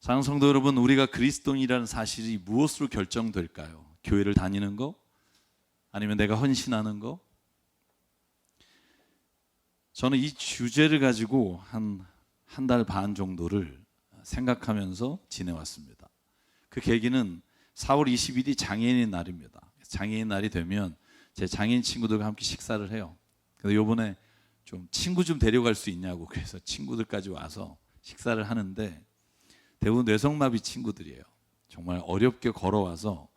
사랑하는 성도 여러분, 우리가 그리스도인이라는 사실이 무엇으로 결정될까요? 교회를 다니는 거? 아니면 내가 헌신하는 거? 저는 이 주제를 가지고 한 달 반 정도를 생각하면서 지내왔습니다. 그 계기는 4월 20일이 장애인의 날입니다. 장애인 날이 되면 제 장애인 친구들과 함께 식사를 해요. 근데 요번에 좀 친구 좀 데려갈 수 있냐고, 그래서 친구들까지 와서 식사를 하는데 대부분 뇌성마비 친구들이에요. 정말 어렵게 걸어와서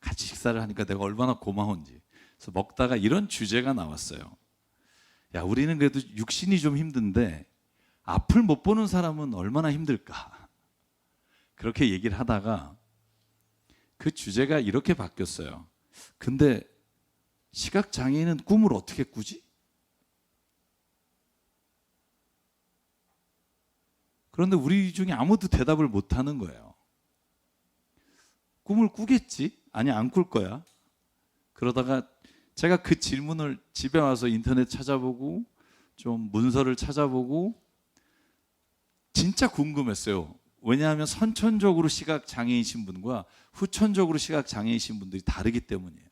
같이 식사를 하니까 내가 얼마나 고마운지. 그래서 먹다가 이런 주제가 나왔어요. 야, 우리는 그래도 육신이 좀 힘든데 앞을 못 보는 사람은 얼마나 힘들까? 그렇게 얘기를 하다가 그 주제가 이렇게 바뀌었어요. 근데 시각장애인은 꿈을 어떻게 꾸지? 그런데 우리 중에 아무도 대답을 못하는 거예요. 꿈을 꾸겠지? 아니, 안 꿀 거야. 그러다가 제가 그 질문을 집에 와서 인터넷 찾아보고 좀 문서를 찾아보고 진짜 궁금했어요. 왜냐하면 선천적으로 시각장애이신 분과 후천적으로 시각장애이신 분들이 다르기 때문이에요.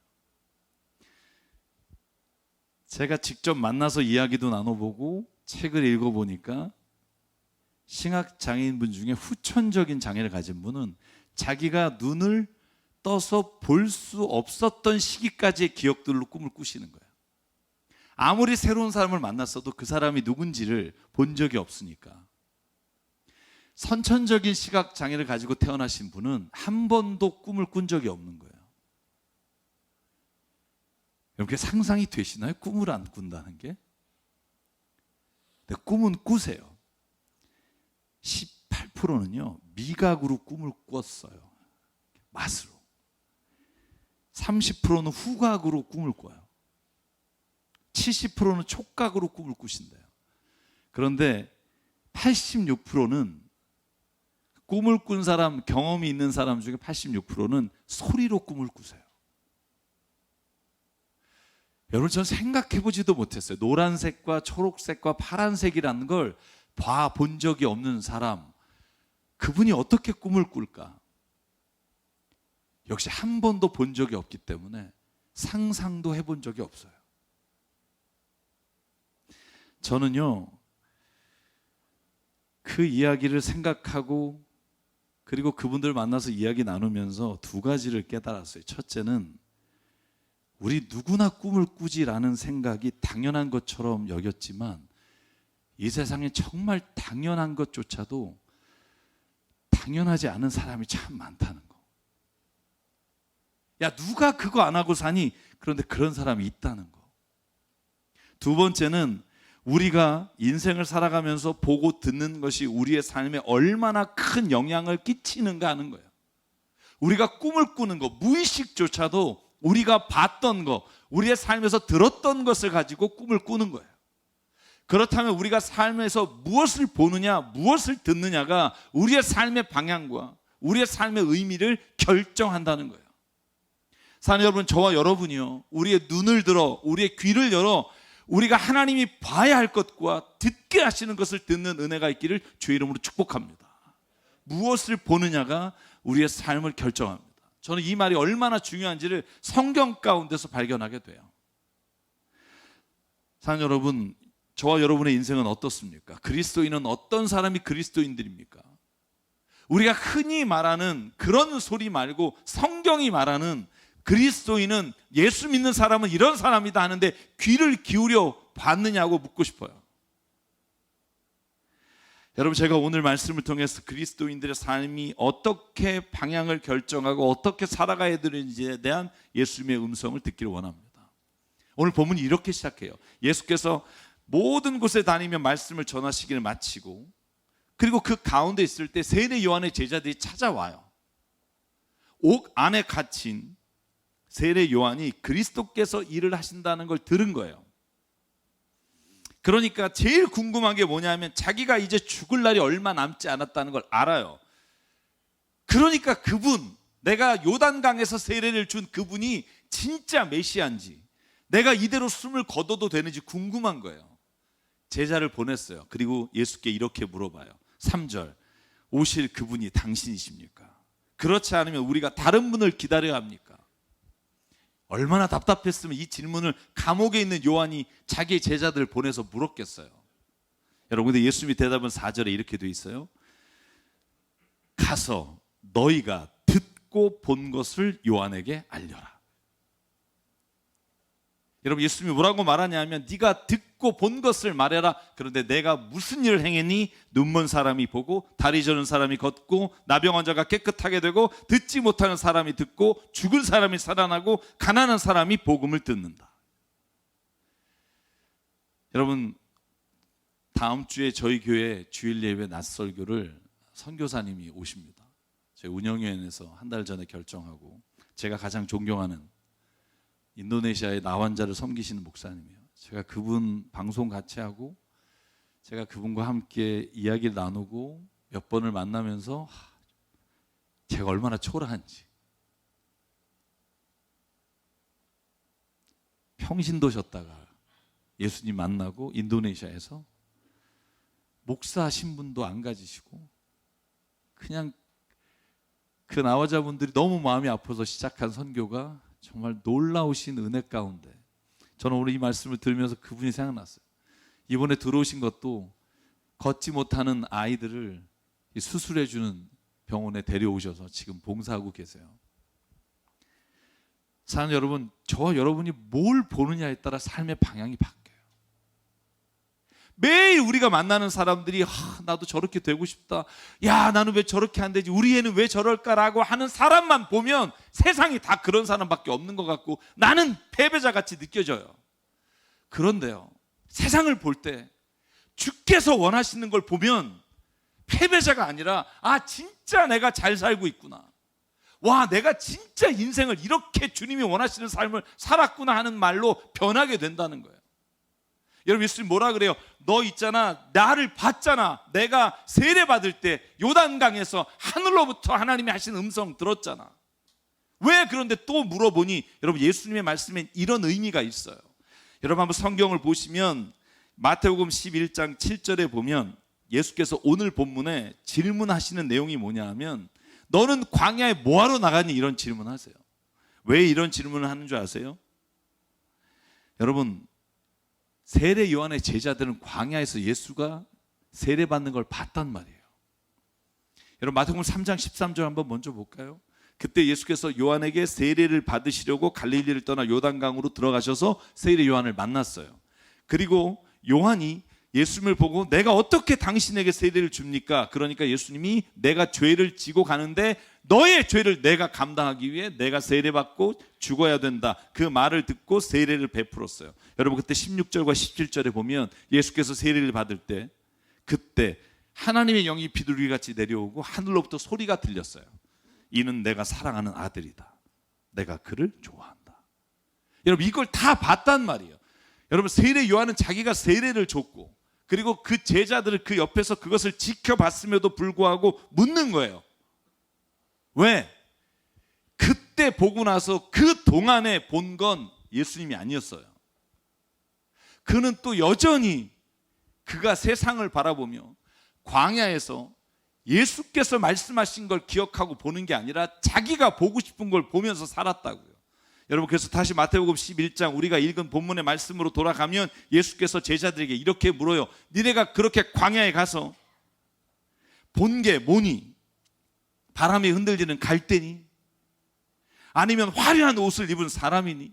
제가 직접 만나서 이야기도 나눠보고 책을 읽어보니까 시각장애인분 중에 후천적인 장애를 가진 분은 자기가 눈을 떠서 볼 수 없었던 시기까지의 기억들로 꿈을 꾸시는 거예요. 아무리 새로운 사람을 만났어도 그 사람이 누군지를 본 적이 없으니까. 선천적인 시각장애를 가지고 태어나신 분은 한 번도 꿈을 꾼 적이 없는 거예요. 이렇게 상상이 되시나요? 꿈을 안 꾼다는 게? 근데 꿈은 꾸세요. 18%는요 미각으로 꿈을 꿨어요. 맛으로. 30%는 후각으로 꿈을 꿔요. 70%는 촉각으로 꿈을 꾸신대요. 그런데 86%는 꿈을 꾼 사람, 경험이 있는 사람 중에 86%는 소리로 꿈을 꾸세요. 여러분, 전 생각해보지도 못했어요. 노란색과 초록색과 파란색이라는 걸 본 적이 없는 사람, 그분이 어떻게 꿈을 꿀까? 역시 한 번도 본 적이 없기 때문에 상상도 해본 적이 없어요. 저는요, 그 이야기를 생각하고 그리고 그분들 만나서 이야기 나누면서 두 가지를 깨달았어요. 첫째는 우리 누구나 꿈을 꾸지라는 생각이 당연한 것처럼 여겼지만 이 세상에 정말 당연한 것조차도 당연하지 않은 사람이 참 많다는 거. 야, 누가 그거 안 하고 사니? 그런데 그런 사람이 있다는 거. 두 번째는 우리가 인생을 살아가면서 보고 듣는 것이 우리의 삶에 얼마나 큰 영향을 끼치는가 하는 거예요. 우리가 꿈을 꾸는 거, 무의식조차도 우리가 봤던 거, 우리의 삶에서 들었던 것을 가지고 꿈을 꾸는 거예요. 그렇다면 우리가 삶에서 무엇을 보느냐, 무엇을 듣느냐가 우리의 삶의 방향과 우리의 삶의 의미를 결정한다는 거예요. 사랑하는 여러분, 저와 여러분이요, 우리의 눈을 들어, 우리의 귀를 열어 우리가 하나님이 봐야 할 것과 듣게 하시는 것을 듣는 은혜가 있기를 주의 이름으로 축복합니다. 무엇을 보느냐가 우리의 삶을 결정합니다. 저는 이 말이 얼마나 중요한지를 성경 가운데서 발견하게 돼요. 사랑하는 여러분, 저와 여러분의 인생은 어떻습니까? 그리스도인은 어떤 사람이 그리스도인들입니까? 우리가 흔히 말하는 그런 소리 말고 성경이 말하는 그리스도인은, 예수 믿는 사람은 이런 사람이다 하는데 귀를 기울여 봤느냐고 묻고 싶어요. 여러분, 제가 오늘 말씀을 통해서 그리스도인들의 삶이 어떻게 방향을 결정하고 어떻게 살아가야 되는지에 대한 예수님의 음성을 듣기를 원합니다. 오늘 본문이 이렇게 시작해요. 예수께서 모든 곳에 다니며 말씀을 전하시기를 마치고, 그리고 그 가운데 있을 때 세례 요한의 제자들이 찾아와요. 옥 안에 갇힌 세례 요한이 그리스도께서 일을 하신다는 걸 들은 거예요. 그러니까 제일 궁금한 게 뭐냐면 자기가 이제 죽을 날이 얼마 남지 않았다는 걸 알아요. 그러니까 그분, 내가 요단강에서 세례를 준 그분이 진짜 메시아인지, 내가 이대로 숨을 거둬도 되는지 궁금한 거예요. 제자를 보냈어요. 그리고 예수께 이렇게 물어봐요. 3절, 오실 그분이 당신이십니까? 그렇지 않으면 우리가 다른 분을 기다려야 합니까? 얼마나 답답했으면 이 질문을 감옥에 있는 요한이 자기의 제자들을 보내서 물었겠어요. 여러분, 근데 예수님이 대답은 4절에 이렇게 돼 있어요. 가서 너희가 듣고 본 것을 요한에게 알려라. 여러분, 예수님이 뭐라고 말하냐면 네가 듣고 본 것을 말해라. 그런데 내가 무슨 일을 행했니? 눈먼 사람이 보고, 다리 저는 사람이 걷고, 나병 환자가 깨끗하게 되고, 듣지 못하는 사람이 듣고, 죽은 사람이 살아나고, 가난한 사람이 복음을 듣는다. 여러분, 다음 주에 저희 교회 주일 예배 낮설교를 선교사님이 오십니다. 저희 운영위원회에서 한 달 전에 결정하고, 제가 가장 존경하는 인도네시아의 나환자를 섬기시는 목사님이에요. 제가 그분 방송 같이 하고 제가 그분과 함께 이야기를 나누고 몇 번을 만나면서 제가 얼마나 초라한지, 평신도셨다가 예수님 만나고 인도네시아에서 목사 신분도 안 가지시고 그냥 그 나환자분들이 너무 마음이 아파서 시작한 선교가 정말 놀라우신 은혜 가운데, 저는 오늘 이 말씀을 들으면서 그분이 생각났어요. 이번에 들어오신 것도 걷지 못하는 아이들을 수술해 주는 병원에 데려오셔서 지금 봉사하고 계세요. 사랑하는 여러분, 저와 여러분이 뭘 보느냐에 따라 삶의 방향이 바뀌어요. 매일 우리가 만나는 사람들이 나도 저렇게 되고 싶다, 야 나는 왜 저렇게 안 되지, 우리 애는 왜 저럴까라고 하는 사람만 보면 세상이 다 그런 사람밖에 없는 것 같고 나는 패배자같이 느껴져요. 그런데요, 세상을 볼 때 주께서 원하시는 걸 보면 패배자가 아니라 진짜 내가 잘 살고 있구나, 와 내가 진짜 인생을 이렇게 주님이 원하시는 삶을 살았구나 하는 말로 변하게 된다는 거예요. 여러분, 예수님 뭐라 그래요? 너 있잖아, 나를 봤잖아. 내가 세례 받을 때 요단강에서 하늘로부터 하나님이 하신 음성 들었잖아. 왜? 그런데 또 물어보니 여러분, 예수님의 말씀엔 이런 의미가 있어요. 여러분, 한번 성경을 보시면 마태복음 11장 7절에 보면 예수께서 오늘 본문에 질문하시는 내용이 뭐냐 하면, 너는 광야에 뭐하러 나가니? 이런 질문하세요. 왜 이런 질문을 하는 줄 아세요? 여러분, 세례 요한의 제자들은 광야에서 예수가 세례받는 걸 봤단 말이에요. 여러분, 마태복음 3장 13절 한번 먼저 볼까요? 그때 예수께서 요한에게 세례를 받으시려고 갈릴리를 떠나 요단강으로 들어가셔서 세례 요한을 만났어요. 그리고 요한이 예수님을 보고 내가 어떻게 당신에게 세례를 줍니까? 그러니까 예수님이 내가 죄를 지고 가는데 너의 죄를 내가 감당하기 위해 내가 세례받고 죽어야 된다, 그 말을 듣고 세례를 베풀었어요. 여러분, 그때 16절과 17절에 보면 예수께서 세례를 받을 때 그때 하나님의 영이 비둘기같이 내려오고 하늘로부터 소리가 들렸어요. 이는 내가 사랑하는 아들이다, 내가 그를 좋아한다. 여러분, 이걸 다 봤단 말이에요. 여러분, 세례 요한은 자기가 세례를 줬고 그리고 그 제자들을 그 옆에서 그것을 지켜봤음에도 불구하고 묻는 거예요. 왜? 그때 보고 나서 그 동안에 본 건 예수님이 아니었어요. 그는 또 여전히 그가 세상을 바라보며 광야에서 예수께서 말씀하신 걸 기억하고 보는 게 아니라 자기가 보고 싶은 걸 보면서 살았다고요. 여러분, 그래서 다시 마태복음 11장 우리가 읽은 본문의 말씀으로 돌아가면 예수께서 제자들에게 이렇게 물어요. 니네가 그렇게 광야에 가서 본 게 뭐니? 바람에 흔들리는 갈대니? 아니면 화려한 옷을 입은 사람이니?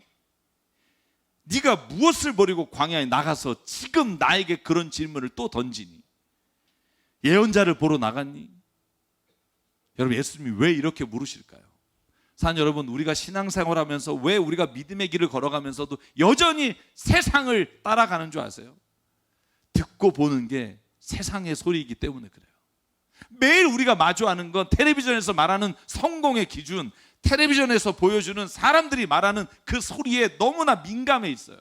네가 무엇을 버리고 광야에 나가서 지금 나에게 그런 질문을 또 던지니? 예언자를 보러 나갔니? 여러분, 예수님이 왜 이렇게 물으실까요? 사랑하는 여러분, 우리가 신앙생활하면서 왜 우리가 믿음의 길을 걸어가면서도 여전히 세상을 따라가는 줄 아세요? 듣고 보는 게 세상의 소리이기 때문에 그래요. 매일 우리가 마주하는 건 텔레비전에서 말하는 성공의 기준, 텔레비전에서 보여주는 사람들이 말하는 그 소리에 너무나 민감해 있어요.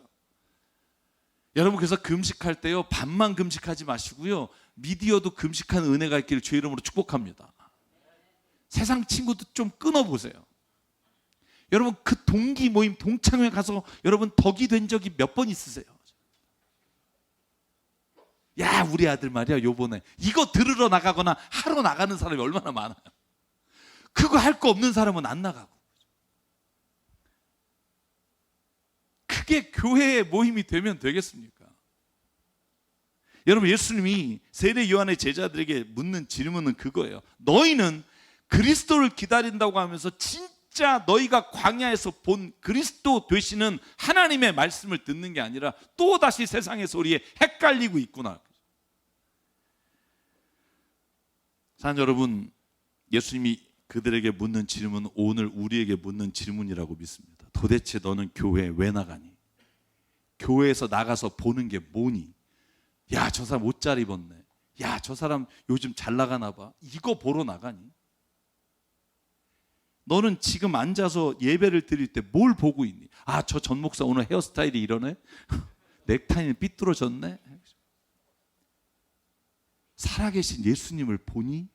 여러분, 그래서 금식할 때요, 밥만 금식하지 마시고요, 미디어도 금식하는 은혜가 있기를 주의 이름으로 축복합니다. 세상 친구도 좀 끊어보세요. 여러분, 그 동기 모임 동창회 가서 여러분 덕이 된 적이 몇 번 있으세요? 야, 우리 아들 말이야, 요번에 이거 들으러 나가거나 하러 나가는 사람이 얼마나 많아요. 그거 할 거 없는 사람은 안 나가고. 그게 교회의 모임이 되면 되겠습니까? 여러분, 예수님이 세례 요한의 제자들에게 묻는 질문은 그거예요. 너희는 그리스도를 기다린다고 하면서 진짜 너희가 광야에서 본 그리스도 되시는 하나님의 말씀을 듣는 게 아니라 또다시 세상의 소리에 헷갈리고 있구나. 사랑하는 여러분, 예수님이 그들에게 묻는 질문은 오늘 우리에게 묻는 질문이라고 믿습니다. 도대체 너는 교회에 왜 나가니? 교회에서 나가서 보는 게 뭐니? 야, 저 사람 옷 잘 입었네. 야, 저 사람 요즘 잘 나가나 봐. 이거 보러 나가니? 너는 지금 앉아서 예배를 드릴 때 뭘 보고 있니? 아, 저 전 목사 오늘 헤어스타일이 이러네? 넥타이는 삐뚤어졌네? 살아계신 예수님을 보니?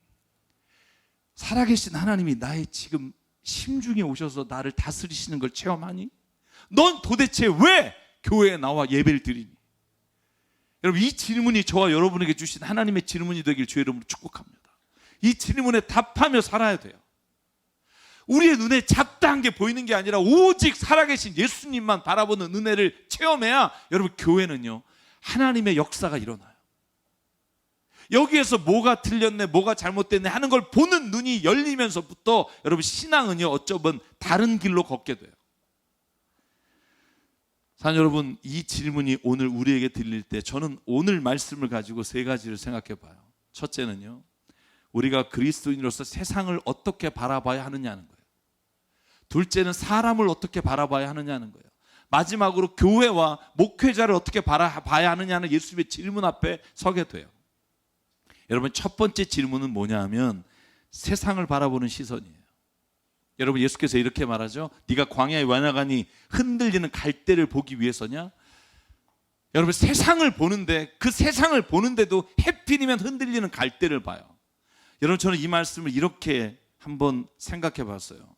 살아계신 하나님이 나의 지금 심중에 오셔서 나를 다스리시는 걸 체험하니? 넌 도대체 왜 교회에 나와 예배를 드리니? 여러분, 이 질문이 저와 여러분에게 주신 하나님의 질문이 되길 주의 이름으로 축복합니다. 이 질문에 답하며 살아야 돼요. 우리의 눈에 잡다한 게 보이는 게 아니라 오직 살아계신 예수님만 바라보는 은혜를 체험해야 여러분, 교회는요, 하나님의 역사가 일어나요. 여기에서 뭐가 틀렸네, 뭐가 잘못됐네 하는 걸 보는 눈이 열리면서부터 여러분, 신앙은요, 어쩌면 다른 길로 걷게 돼요. 사랑하는 여러분, 이 질문이 오늘 우리에게 들릴 때 저는 오늘 말씀을 가지고 세 가지를 생각해 봐요. 첫째는요, 우리가 그리스도인으로서 세상을 어떻게 바라봐야 하느냐는 거예요. 둘째는 사람을 어떻게 바라봐야 하느냐는 거예요. 마지막으로 교회와 목회자를 어떻게 바라봐야 하느냐는 예수님의 질문 앞에 서게 돼요. 여러분, 첫 번째 질문은 뭐냐 하면 세상을 바라보는 시선이에요. 여러분, 예수께서 이렇게 말하죠. 네가 광야에 왜 나가니? 흔들리는 갈대를 보기 위해서냐? 여러분, 세상을 보는데 그 세상을 보는데도 해필이면 흔들리는 갈대를 봐요. 여러분, 저는 이 말씀을 이렇게 한번 생각해 봤어요.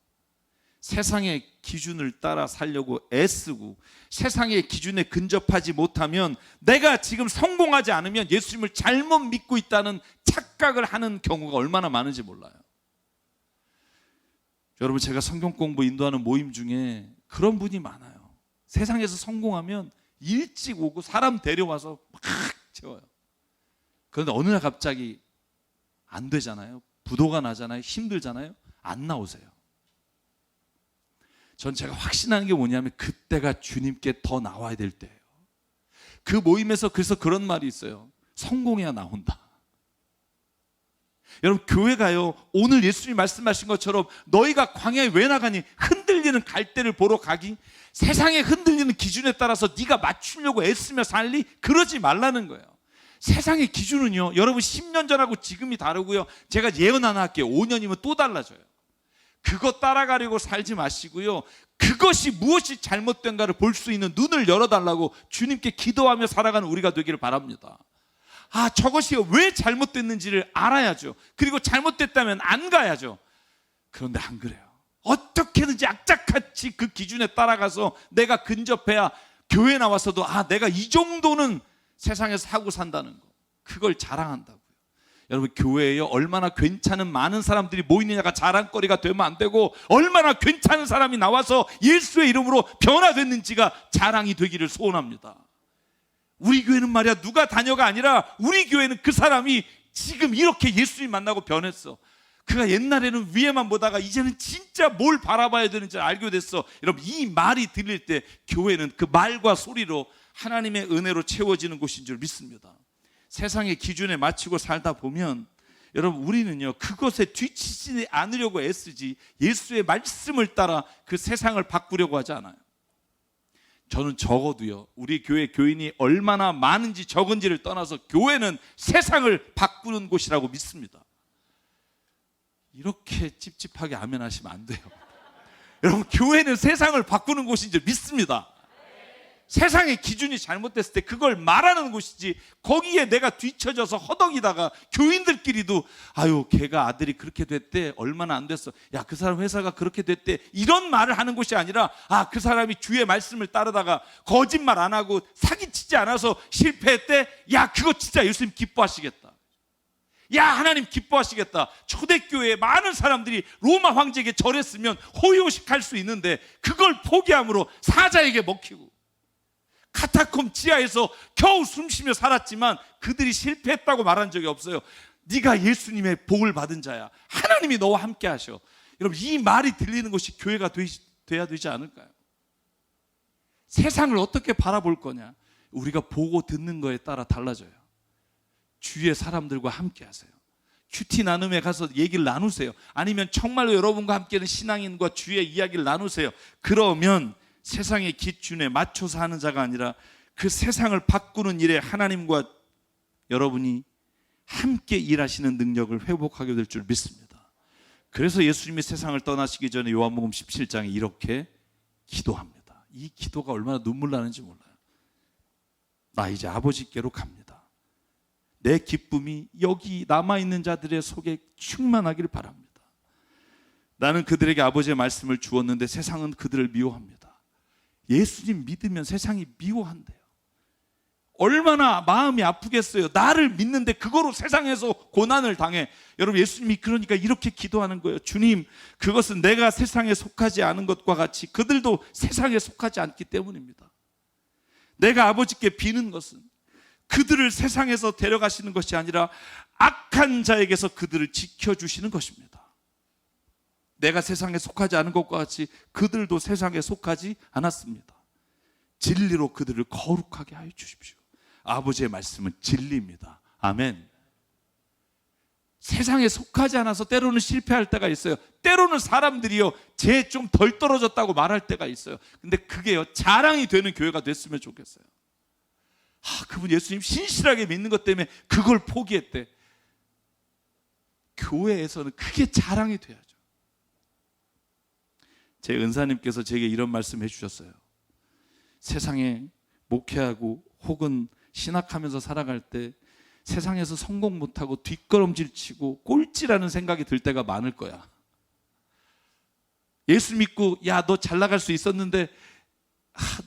세상의 기준을 따라 살려고 애쓰고 세상의 기준에 근접하지 못하면 내가 지금 성공하지 않으면 예수님을 잘못 믿고 있다는 착각을 하는 경우가 얼마나 많은지 몰라요. 여러분, 제가 성경 공부 인도하는 모임 중에 그런 분이 많아요. 세상에서 성공하면 일찍 오고 사람 데려와서 막 채워요. 그런데 어느 날 갑자기 안 되잖아요. 부도가 나잖아요. 힘들잖아요. 안 나오세요. 전 제가 확신하는 게 뭐냐면 그때가 주님께 더 나와야 될 때예요. 그 모임에서 그래서 그런 말이 있어요. 성공해야 나온다. 여러분, 교회가요, 오늘 예수님이 말씀하신 것처럼 너희가 광야에 왜 나가니? 흔들리는 갈대를 보러 가기? 세상에 흔들리는 기준에 따라서 네가 맞추려고 애쓰며 살리? 그러지 말라는 거예요. 세상의 기준은요, 여러분 10년 전하고 지금이 다르고요. 제가 예언 하나 할게요. 5년이면 또 달라져요. 그거 따라가려고 살지 마시고요, 그것이 무엇이 잘못된가를 볼 수 있는 눈을 열어달라고 주님께 기도하며 살아가는 우리가 되기를 바랍니다. 아, 저것이 왜 잘못됐는지를 알아야죠. 그리고 잘못됐다면 안 가야죠. 그런데 안 그래요. 어떻게든지 악착같이 그 기준에 따라가서 내가 근접해야 교회 나와서도 아, 내가 이 정도는 세상에서 하고 산다는 거, 그걸 자랑한다고요. 여러분, 교회에요, 얼마나 괜찮은 많은 사람들이 모이느냐가 자랑거리가 되면 안 되고 얼마나 괜찮은 사람이 나와서 예수의 이름으로 변화됐는지가 자랑이 되기를 소원합니다. 우리 교회는 말이야 누가 다녀가 아니라 우리 교회는 그 사람이 지금 이렇게 예수님 만나고 변했어. 그가 옛날에는 위에만 보다가 이제는 진짜 뭘 바라봐야 되는지 알게 됐어. 여러분, 이 말이 들릴 때 교회는 그 말과 소리로 하나님의 은혜로 채워지는 곳인 줄 믿습니다. 세상의 기준에 맞추고 살다 보면 여러분, 우리는요, 그것에 뒤치지 않으려고 애쓰지 예수의 말씀을 따라 그 세상을 바꾸려고 하지 않아요. 저는 적어도요, 우리 교회 교인이 얼마나 많은지 적은지를 떠나서 교회는 세상을 바꾸는 곳이라고 믿습니다. 이렇게 찝찝하게 아멘 하시면 안 돼요. 여러분, 교회는 세상을 바꾸는 곳인 줄 믿습니다. 세상의 기준이 잘못됐을 때 그걸 말하는 곳이지, 거기에 내가 뒤처져서 허덕이다가 교인들끼리도 아유 걔가 아들이 그렇게 됐대, 얼마나 안 됐어, 야 그 사람 회사가 그렇게 됐대, 이런 말을 하는 곳이 아니라 아 그 사람이 주의 말씀을 따르다가 거짓말 안 하고 사기치지 않아서 실패했대, 야 그거 진짜 예수님 기뻐하시겠다, 야 하나님 기뻐하시겠다. 초대교회에 많은 사람들이 로마 황제에게 절했으면 호의호식할 수 있는데 그걸 포기함으로 사자에게 먹히고 카타콤 지하에서 겨우 숨쉬며 살았지만 그들이 실패했다고 말한 적이 없어요. 네가 예수님의 복을 받은 자야, 하나님이 너와 함께 하셔. 여러분 이 말이 들리는 것이 교회가 돼야 되지 않을까요? 세상을 어떻게 바라볼 거냐, 우리가 보고 듣는 거에 따라 달라져요. 주위의 사람들과 함께 하세요. 큐티 나눔에 가서 얘기를 나누세요. 아니면 정말로 여러분과 함께하는 신앙인과 주의 이야기를 나누세요. 그러면 세상의 기준에 맞춰서 하는 자가 아니라 그 세상을 바꾸는 일에 하나님과 여러분이 함께 일하시는 능력을 회복하게 될 줄 믿습니다. 그래서 예수님이 세상을 떠나시기 전에 요한복음 17장에 이렇게 기도합니다. 이 기도가 얼마나 눈물 나는지 몰라요. 나 이제 아버지께로 갑니다. 내 기쁨이 여기 남아있는 자들의 속에 충만하길 바랍니다. 나는 그들에게 아버지의 말씀을 주었는데 세상은 그들을 미워합니다. 예수님 믿으면 세상이 미워한대요. 얼마나 마음이 아프겠어요. 나를 믿는데 그거로 세상에서 고난을 당해. 여러분 예수님이 그러니까 이렇게 기도하는 거예요. 주님, 그것은 내가 세상에 속하지 않은 것과 같이 그들도 세상에 속하지 않기 때문입니다. 내가 아버지께 비는 것은 그들을 세상에서 데려가시는 것이 아니라 악한 자에게서 그들을 지켜주시는 것입니다. 내가 세상에 속하지 않은 것과 같이 그들도 세상에 속하지 않았습니다. 진리로 그들을 거룩하게 하여 주십시오. 아버지의 말씀은 진리입니다. 아멘. 세상에 속하지 않아서 때로는 실패할 때가 있어요. 때로는 사람들이요 쟤 좀 덜 떨어졌다고 말할 때가 있어요. 근데 그게요 자랑이 되는 교회가 됐으면 좋겠어요. 그분 예수님 신실하게 믿는 것 때문에 그걸 포기했대. 교회에서는 그게 자랑이 돼야죠. 제 은사님께서 제게 이런 말씀 해주셨어요. 세상에 목회하고 혹은 신학하면서 살아갈 때 세상에서 성공 못하고 뒷걸음질 치고 꼴찌라는 생각이 들 때가 많을 거야. 예수 믿고 야 너 잘 나갈 수 있었는데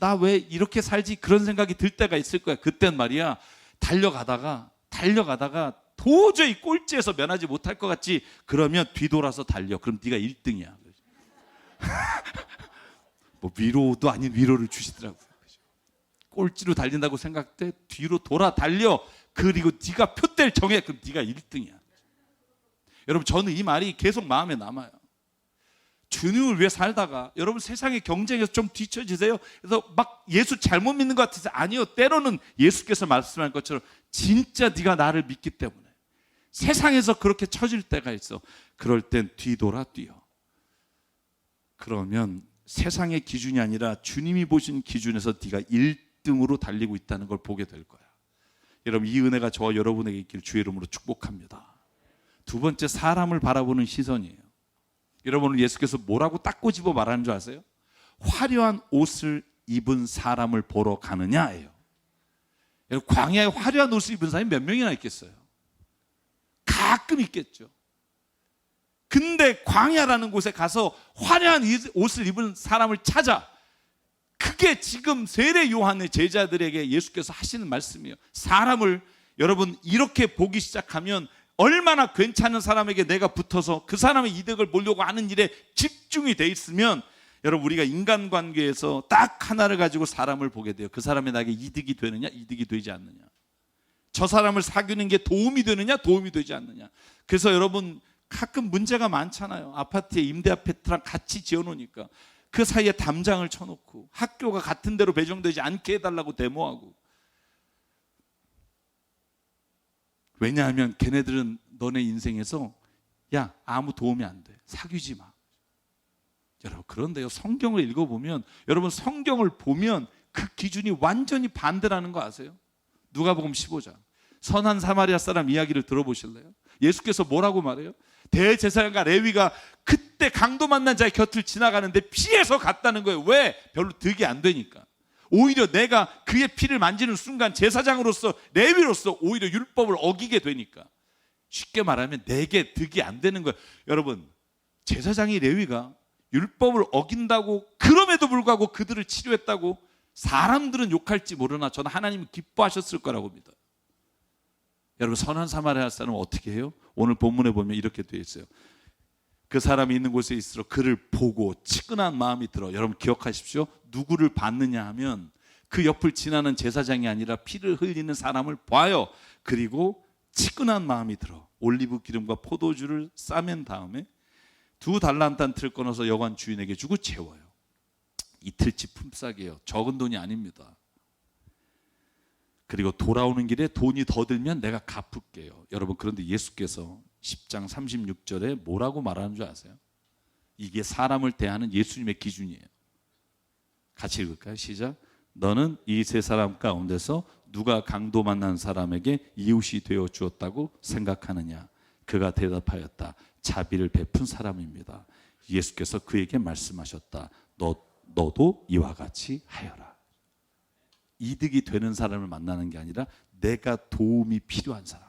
나 왜 이렇게 살지, 그런 생각이 들 때가 있을 거야. 그땐 말이야 달려가다가 도저히 꼴찌에서 면하지 못할 것 같지, 그러면 뒤돌아서 달려. 그럼 네가 1등이야. 뭐 위로도 아닌 위로를 주시더라고요. 꼴찌로 달린다고 생각할 때 뒤로 돌아 달려. 그리고 네가 표대를 정해. 그럼 네가 1등이야. 여러분 저는 이 말이 계속 마음에 남아요. 주님을 위해 살다가 여러분 세상의 경쟁에서 좀 뒤처지세요. 그래서 막 예수 잘못 믿는 것 같아서, 아니요, 때로는 예수께서 말씀한 것처럼 진짜 네가 나를 믿기 때문에 세상에서 그렇게 처질 때가 있어. 그럴 땐 뒤돌아 뛰어. 그러면 세상의 기준이 아니라 주님이 보신 기준에서 네가 1등으로 달리고 있다는 걸 보게 될 거야. 여러분 이 은혜가 저와 여러분에게 있길 주의 이름으로 축복합니다. 두 번째, 사람을 바라보는 시선이에요. 여러분 예수께서 뭐라고 딱 꼬집어 말하는 줄 아세요? 화려한 옷을 입은 사람을 보러 가느냐예요. 여러분 광야에 화려한 옷을 입은 사람이 몇 명이나 있겠어요? 가끔 있겠죠. 근데 광야라는 곳에 가서 화려한 옷을 입은 사람을 찾아. 그게 지금 세례 요한의 제자들에게 예수께서 하시는 말씀이에요. 사람을 여러분 이렇게 보기 시작하면 얼마나 괜찮은 사람에게 내가 붙어서 그 사람의 이득을 보려고 하는 일에 집중이 돼 있으면 여러분 우리가 인간관계에서 딱 하나를 가지고 사람을 보게 돼요. 그 사람이 나에게 이득이 되느냐, 이득이 되지 않느냐. 저 사람을 사귀는 게 도움이 되느냐, 도움이 되지 않느냐. 그래서 여러분 가끔 문제가 많잖아요. 아파트에 임대 아파트랑 같이 지어놓으니까 그 사이에 담장을 쳐놓고 학교가 같은 데로 배정되지 않게 해달라고 데모하고. 왜냐하면 걔네들은 너네 인생에서 야 아무 도움이 안 돼, 사귀지 마. 여러분 그런데요 성경을 읽어보면, 여러분 성경을 보면 그 기준이 완전히 반대라는 거 아세요? 누가복음 15장 선한 사마리아 사람 이야기를 들어보실래요? 예수께서 뭐라고 말해요? 대제사장과 레위가 그때 강도 만난 자의 곁을 지나가는데 피해서 갔다는 거예요. 왜? 별로 득이 안 되니까. 오히려 내가 그의 피를 만지는 순간 제사장으로서 레위로서 오히려 율법을 어기게 되니까, 쉽게 말하면 내게 득이 안 되는 거예요. 여러분, 제사장이 레위가 율법을 어긴다고 그럼에도 불구하고 그들을 치료했다고 사람들은 욕할지 모르나 저는 하나님이 기뻐하셨을 거라고 믿어요. 여러분, 선한 사마리아 사람은 어떻게 해요? 오늘 본문에 보면 이렇게 되어 있어요. 그 사람이 있는 곳에 있어 그를 보고 치근한 마음이 들어. 여러분 기억하십시오. 누구를 봤느냐 하면 그 옆을 지나는 제사장이 아니라 피를 흘리는 사람을 봐요. 그리고 치근한 마음이 들어 올리브 기름과 포도주를 싸맨 다음에 2달란트 틀 꺼내서 여관 주인에게 주고 채워요. 이틀치 품삯이에요. 적은 돈이 아닙니다. 그리고 돌아오는 길에 돈이 더 들면 내가 갚을게요. 여러분, 그런데 예수께서 10장 36절에 뭐라고 말하는 줄 아세요? 이게 사람을 대하는 예수님의 기준이에요. 같이 읽을까요? 시작. 너는 이 세 사람 가운데서 누가 강도 만난 사람에게 이웃이 되어 주었다고 생각하느냐? 그가 대답하였다. 자비를 베푼 사람입니다. 예수께서 그에게 말씀하셨다. 너도 이와 같이 하여라. 이득이 되는 사람을 만나는 게 아니라 내가 도움이 필요한 사람,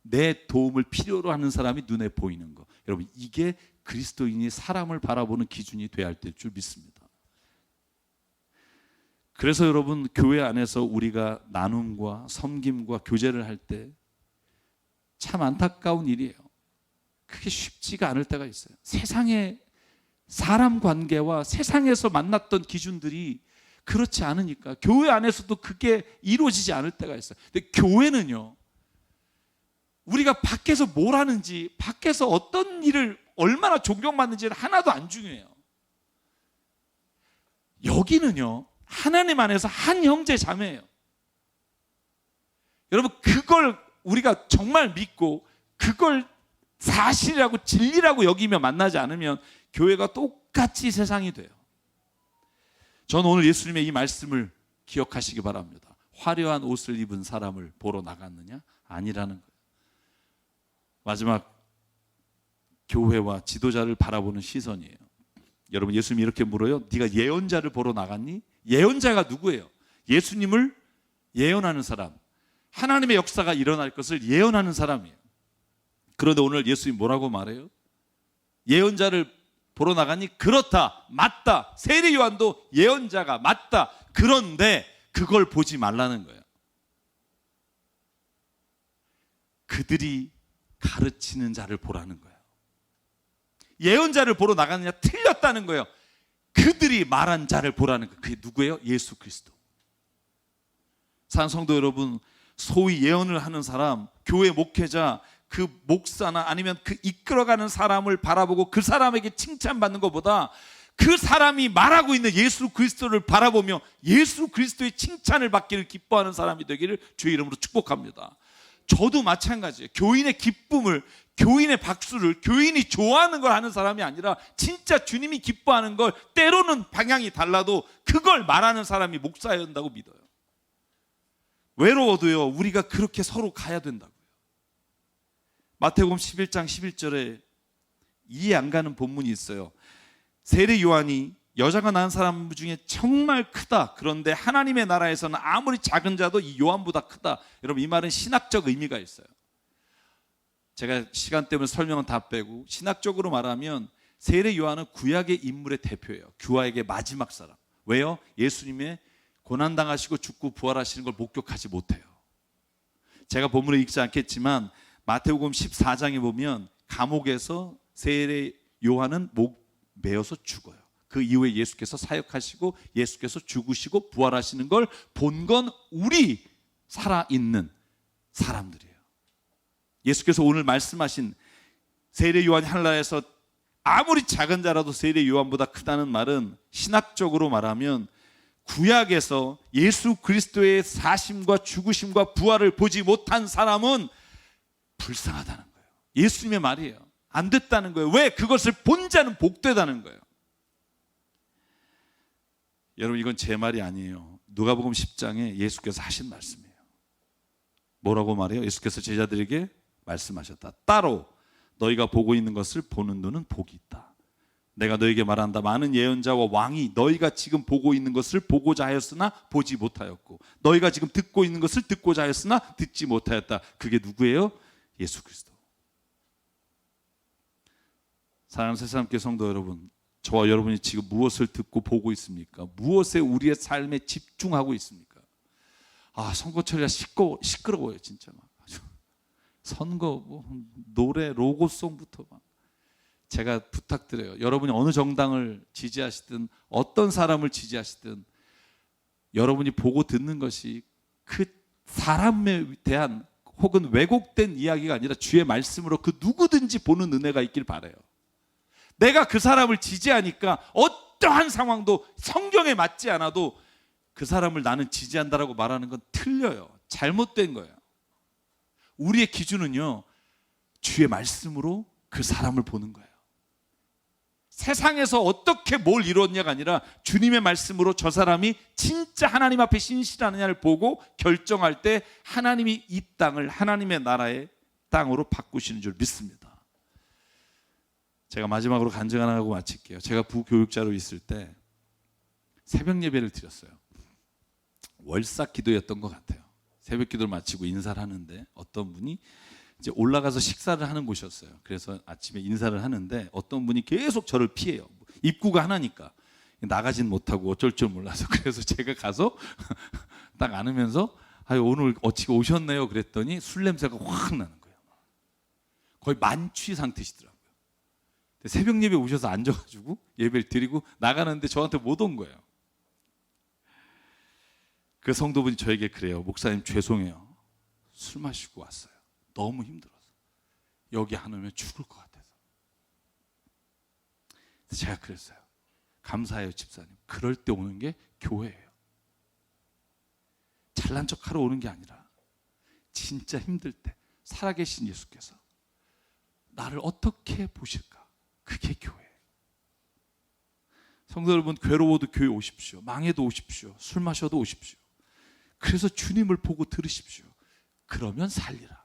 내 도움을 필요로 하는 사람이 눈에 보이는 거. 여러분, 이게 그리스도인이 사람을 바라보는 기준이 돼야 할 때일 줄 믿습니다. 그래서 여러분, 교회 안에서 우리가 나눔과 섬김과 교제를 할 때 참 안타까운 일이에요. 그게 쉽지가 않을 때가 있어요. 세상의 사람 관계와 세상에서 만났던 기준들이 그렇지 않으니까 교회 안에서도 그게 이루어지지 않을 때가 있어요. 근데 교회는요, 우리가 밖에서 뭘 하는지, 밖에서 어떤 일을 얼마나 존경받는지는 하나도 안 중요해요. 여기는요, 하나님 안에서 한 형제 자매예요. 여러분, 그걸 우리가 정말 믿고 그걸 사실이라고 진리라고 여기며 만나지 않으면 교회가 똑같이 세상이 돼요. 저는 오늘 예수님의 이 말씀을 기억하시기 바랍니다. 화려한 옷을 입은 사람을 보러 나갔느냐? 아니라는 거예요. 마지막, 교회와 지도자를 바라보는 시선이에요. 여러분, 예수님이 이렇게 물어요. 네가 예언자를 보러 나갔니? 예언자가 누구예요? 예수님을 예언하는 사람, 하나님의 역사가 일어날 것을 예언하는 사람이에요. 그런데 오늘 예수님이 뭐라고 말해요? 예언자를 보러 나가니? 그렇다, 맞다. 세례 요한도 예언자가 맞다. 그런데 그걸 보지 말라는 거예요. 그들이 가르치는 자를 보라는 거예요. 예언자를 보러 나가느냐? 틀렸다는 거예요. 그들이 말한 자를 보라는 거예요. 그게 누구예요? 예수 그리스도. 사랑하는 성도 여러분, 소위 예언을 하는 사람, 교회 목회자, 그 목사나 아니면 그 이끌어가는 사람을 바라보고 그 사람에게 칭찬받는 것보다 그 사람이 말하고 있는 예수 그리스도를 바라보며 예수 그리스도의 칭찬을 받기를 기뻐하는 사람이 되기를 주의 이름으로 축복합니다. 저도 마찬가지예요. 교인의 기쁨을, 교인의 박수를, 교인이 좋아하는 걸 하는 사람이 아니라 진짜 주님이 기뻐하는 걸, 때로는 방향이 달라도 그걸 말하는 사람이 목사여야 한다고 믿어요. 외로워도요, 우리가 그렇게 서로 가야 된다고요. 마태복음 11장 11절에 이해 안 가는 본문이 있어요. 세례 요한이 여자가 낳은 사람 중에 정말 크다. 그런데 하나님의 나라에서는 아무리 작은 자도 이 요한보다 크다. 여러분, 이 말은 신학적 의미가 있어요. 제가 시간 때문에 설명은 다 빼고 신학적으로 말하면 세례 요한은 구약의 인물의 대표예요. 구약의 마지막 사람. 왜요? 예수님의 고난당하시고 죽고 부활하시는 걸 목격하지 못해요. 제가 본문에 읽지 않겠지만 마태복음 14장에 보면 감옥에서 세례 요한은 목 매어서 죽어요. 그 이후에 예수께서 사역하시고 예수께서 죽으시고 부활하시는 걸 본 건 우리 살아있는 사람들이에요. 예수께서 오늘 말씀하신 세례 요한이 하늘나라에서 아무리 작은 자라도 세례 요한보다 크다는 말은 신학적으로 말하면 구약에서 예수 그리스도의 사심과 죽으심과 부활을 보지 못한 사람은 불쌍하다는 거예요. 예수님의 말이에요. 안 됐다는 거예요. 왜? 그것을 본 자는 복되다는 거예요. 여러분, 이건 제 말이 아니에요. 누가복음 10장에 예수께서 하신 말씀이에요. 뭐라고 말해요? 예수께서 제자들에게 말씀하셨다. 따로 너희가 보고 있는 것을 보는 눈은 복이 있다. 내가 너에게 말한다. 많은 예언자와 왕이 너희가 지금 보고 있는 것을 보고자 하였으나 보지 못하였고 너희가 지금 듣고 있는 것을 듣고자 하였으나 듣지 못하였다. 그게 누구예요? 예수 그리스도. 사랑하는 새사람교회 성도 여러분, 저와 여러분이 지금 무엇을 듣고 보고 있습니까? 무엇에 우리의 삶에 집중하고 있습니까? 선거철이라 시끄러워요. 진짜 막 아주 선거, 노래, 로고송부터 막. 제가 부탁드려요. 여러분이 어느 정당을 지지하시든 어떤 사람을 지지하시든 여러분이 보고 듣는 것이 그 사람에 대한 혹은 왜곡된 이야기가 아니라 주의 말씀으로 그 누구든지 보는 은혜가 있길 바라요. 내가 그 사람을 지지하니까 어떠한 상황도 성경에 맞지 않아도 그 사람을 나는 지지한다라고 말하는 건 틀려요. 잘못된 거예요. 우리의 기준은요, 주의 말씀으로 그 사람을 보는 거예요. 세상에서 어떻게 뭘 이루었냐가 아니라 주님의 말씀으로 저 사람이 진짜 하나님 앞에 신실하느냐를 보고 결정할 때 하나님이 이 땅을 하나님의 나라의 땅으로 바꾸시는 줄 믿습니다. 제가 마지막으로 간증 하나 하고 마칠게요. 제가 부교육자로 있을 때 새벽 예배를 드렸어요. 월삭 기도였던 것 같아요. 새벽 기도를 마치고 인사를 하는데 어떤 분이 이제 올라가서 식사를 하는 곳이었어요. 그래서 아침에 인사를 하는데 어떤 분이 계속 저를 피해요. 입구가 하나니까 나가진 못하고 어쩔 줄 몰라서. 그래서 제가 가서 딱 안으면서 오늘 어찌 오셨네요 그랬더니 술 냄새가 확 나는 거예요. 거의 만취 상태시더라고요. 새벽 예배 오셔서 앉아가지고 예배를 드리고 나가는데 저한테 못 온 거예요. 그 성도분이 저에게 그래요. 목사님 죄송해요. 술 마시고 왔어요. 너무 힘들어서 여기 안 오면 죽을 것 같아서. 제가 그랬어요. 감사해요 집사님. 그럴 때 오는 게 교회예요. 잘난 척하러 오는 게 아니라 진짜 힘들 때 살아계신 예수께서 나를 어떻게 보실까? 그게 교회예요. 성도 여러분, 괴로워도 교회 오십시오. 망해도 오십시오. 술 마셔도 오십시오. 그래서 주님을 보고 들으십시오. 그러면 살리라.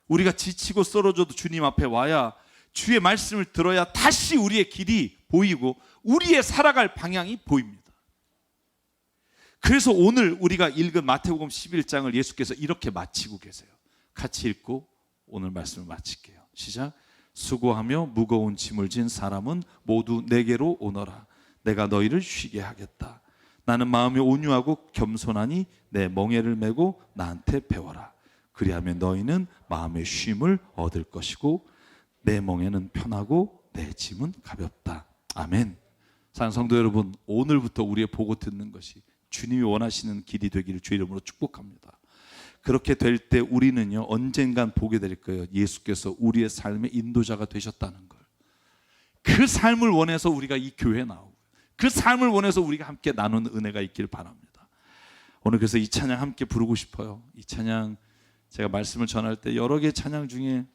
우리가 지치고 쓰러져도 주님 앞에 와야 주의 말씀을 들어야 다시 우리의 길이 보이고 우리의 살아갈 방향이 보입니다. 그래서 오늘 우리가 읽은 마태복음 11장을 예수께서 이렇게 마치고 계세요. 같이 읽고 오늘 말씀을 마칠게요. 시작. 수고하며 무거운 짐을 진 사람은 모두 내게로 오너라. 내가 너희를 쉬게 하겠다. 나는 마음이 온유하고 겸손하니 내 멍에를 메고 나한테 배워라. 그리하면 너희는 마음의 쉼을 얻을 것이고 내 멍에는 편하고 내 짐은 가볍다. 아멘. 사랑하는 성도 여러분, 오늘부터 우리의 보고 듣는 것이 주님이 원하시는 길이 되기를 주의 이름으로 축복합니다. 그렇게 될 때 우리는요, 언젠간 보게 될 거예요. 예수께서 우리의 삶의 인도자가 되셨다는 걸. 그 삶을 원해서 우리가 이 교회에 나오고 그 삶을 원해서 우리가 함께 나누는 은혜가 있기를 바랍니다. 오늘 그래서 이 찬양 함께 부르고 싶어요. 이 찬양 제가 말씀을 전할 때 여러 개의 찬양 중에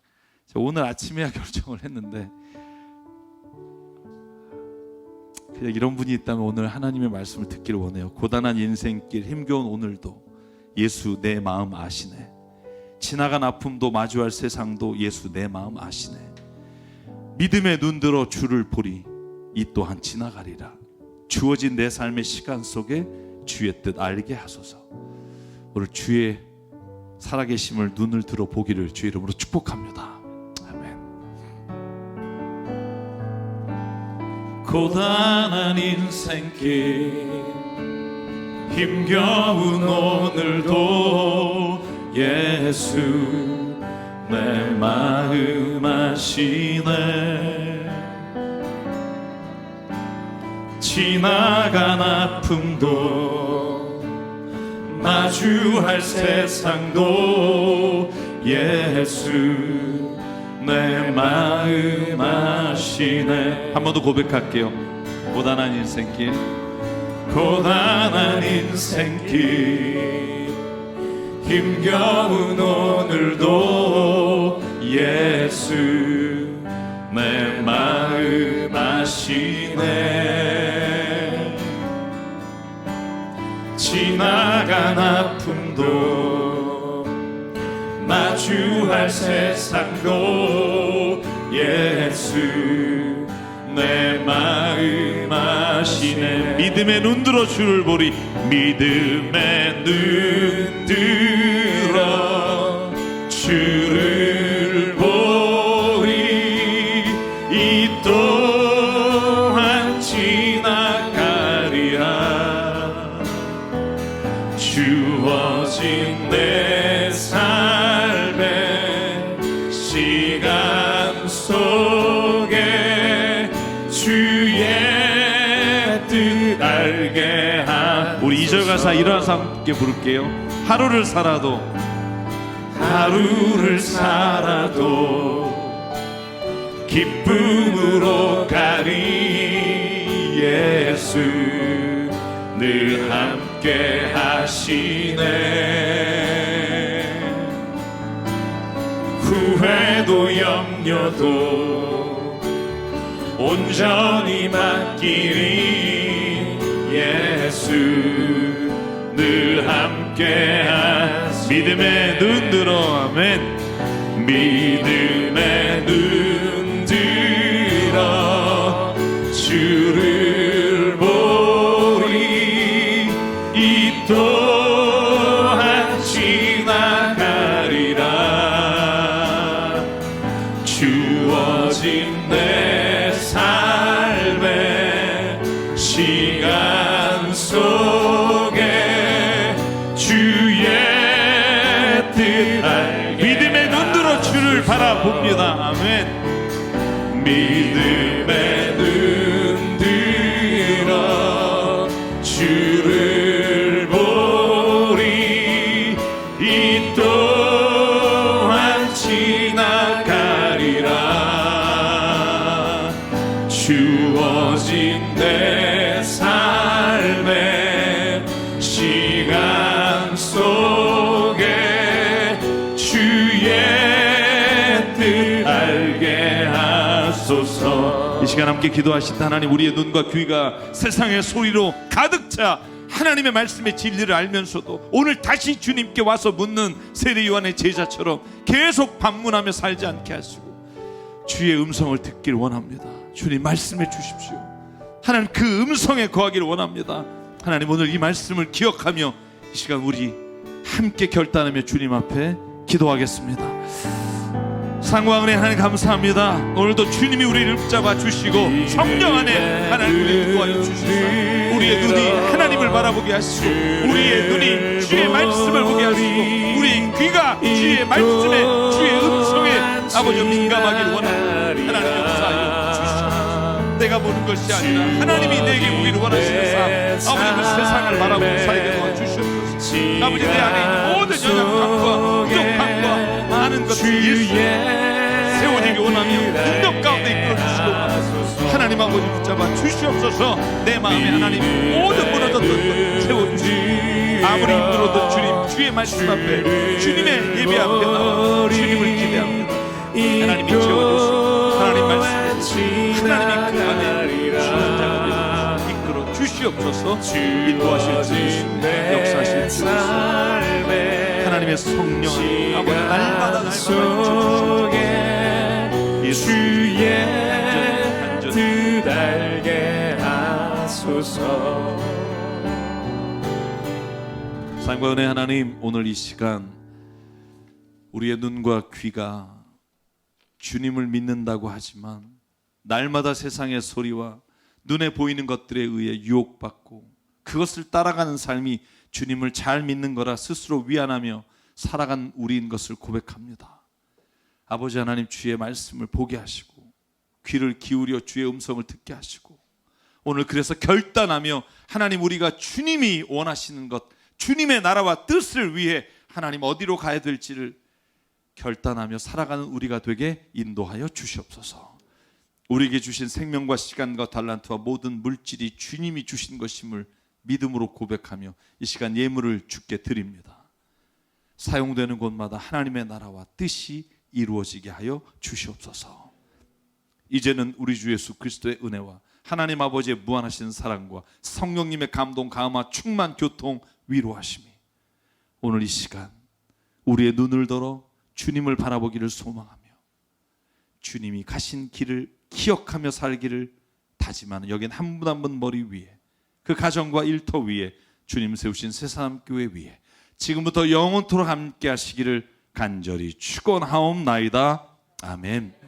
오늘 아침에야 결정을 했는데 그냥 이런 분이 있다면 오늘 하나님의 말씀을 듣기를 원해요. 고단한 인생길 힘겨운 오늘도 예수 내 마음 아시네. 지나간 아픔도 마주할 세상도 예수 내 마음 아시네. 믿음의 눈 들어 주를 보리 이 또한 지나가리라. 주어진 내 삶의 시간 속에 주의 뜻 알게 하소서. 오늘 주의 살아계심을 눈을 들어 보기를 주의 이름으로 축복합니다. 아멘. 고단한 인생길 힘겨운 오늘도 예수 내 마음 아시네. 지나간 아픔도 마주할 세상도 예수 내 마음 아시네. 한 번 더 고백할게요. 고단한 인생길 고단한 인생길 힘겨운 오늘도 예수 내 마음 아시네. 지나간 아픔도 마주할 세상도 예수 내 마음 아시네. 믿음의 눈 들어 주를 보리. 믿음의 눈 들어 주를 보리. 이 또한 지나가리라. 주어진 내 삶의 시간 속에 주의 뜻 알게 하. 우리 2절 가사 일어나서 함께 부를게요. 하루를 살아도 기쁨으로 가리. 예수 늘 함께 하시네. 후회도 염려도 온전히 맡기리. 예수 늘 함께 하시네. 믿음의 눈 들어. 아멘. 믿음의 눈 들어 주를 보리. 이 또한 지나가리라. 주어진 내 삶의 시간 속에 주의 뜻 알게. 믿음의 눈 들어 주를 바라봅니다. 아멘. 믿음의 눈 들어 주를 보리. 이 또한 지나가리라. 주어진 내 삶의 시간 속에 주의 뜻 알게 하소서. 이 시간 함께 기도하실 때 하나님, 우리의 눈과 귀가 세상의 소리로 가득 차 하나님의 말씀의 진리를 알면서도 오늘 다시 주님께 와서 묻는 세례 요한의 제자처럼 계속 반문하며 살지 않게 하시고 주의 음성을 듣길 원합니다. 주님 말씀해 주십시오. 하나님 그 음성에 거하기를 원합니다. 하나님 오늘 이 말씀을 기억하며 이 시간 우리 함께 결단하며 주님 앞에 기도하겠습니다. 상과 은혜 하나님 감사합니다. 오늘도 주님이 우리를 붙잡아 주시고 성령 안에 하나님 우리를 구하여 주시사 우리의 눈이 하나님을 바라보게 하시고 우리의 눈이 주의 말씀을 보게 하시고 우리의 귀가 주의 말씀에 주의 음성에 아버지 민감하길 원합니다. 하나님 역사하여 주시옵소서. 내가 보는 것이 아니라 하나님이 내게 보기를 원하시는 삶, 아버지 그 세상을 바라보고 살게 도와주시옵소서. 아버지 내 안에 있는 모든 연약함과 부족함과 많은 것을 예수의 세워지기 원하며 능력 가운데 이끌어주시고 하나님 아버지 붙잡아 주시옵소서. 내 마음에 하나님 모든 무너졌던 것 세워주시고 아무리 힘들어도 주님 주의 말씀 앞에 주님의 예배 앞에 나와 주님을 기대합니다. 하나님이 채워주시고 하나님 말씀에 하나님이 그 안에 주는 자가 이끌어 주시옵소서. 인도하실 주시옵소서. 역사하실 주시옵소서. 하나님의 성령 아버지 날마다 주시옵소서. 주의 뜻 알게 하소서. 사랑과 은혜 하나님, 오늘 이 시간 우리의 눈과 귀가 주님을 믿는다고 하지만 날마다 세상의 소리와 눈에 보이는 것들에 의해 유혹받고 그것을 따라가는 삶이 주님을 잘 믿는 거라 스스로 위안하며 살아간 우리인 것을 고백합니다. 아버지 하나님, 주의 말씀을 보게 하시고 귀를 기울여 주의 음성을 듣게 하시고 오늘 그래서 결단하며 하나님 우리가 주님이 원하시는 것, 주님의 나라와 뜻을 위해 하나님 어디로 가야 될지를 결단하며 살아가는 우리가 되게 인도하여 주시옵소서. 우리에게 주신 생명과 시간과 달란트와 모든 물질이 주님이 주신 것임을 믿음으로 고백하며 이 시간 예물을 주께 드립니다. 사용되는 곳마다 하나님의 나라와 뜻이 이루어지게 하여 주시옵소서. 이제는 우리 주 예수 그리스도의 은혜와 하나님 아버지의 무한하신 사랑과 성령님의 감동, 감화, 충만, 교통, 위로하심이 오늘 이 시간 우리의 눈을 들어 주님을 바라보기를 소망하며 주님이 가신 길을 기억하며 살기를 다짐하는, 여긴 한 분 한 분 머리 위에, 그 가정과 일터 위에 주님 세우신 새사람교회 위에 지금부터 영원토록 함께 하시기를 간절히 축원하옵나이다. 아멘.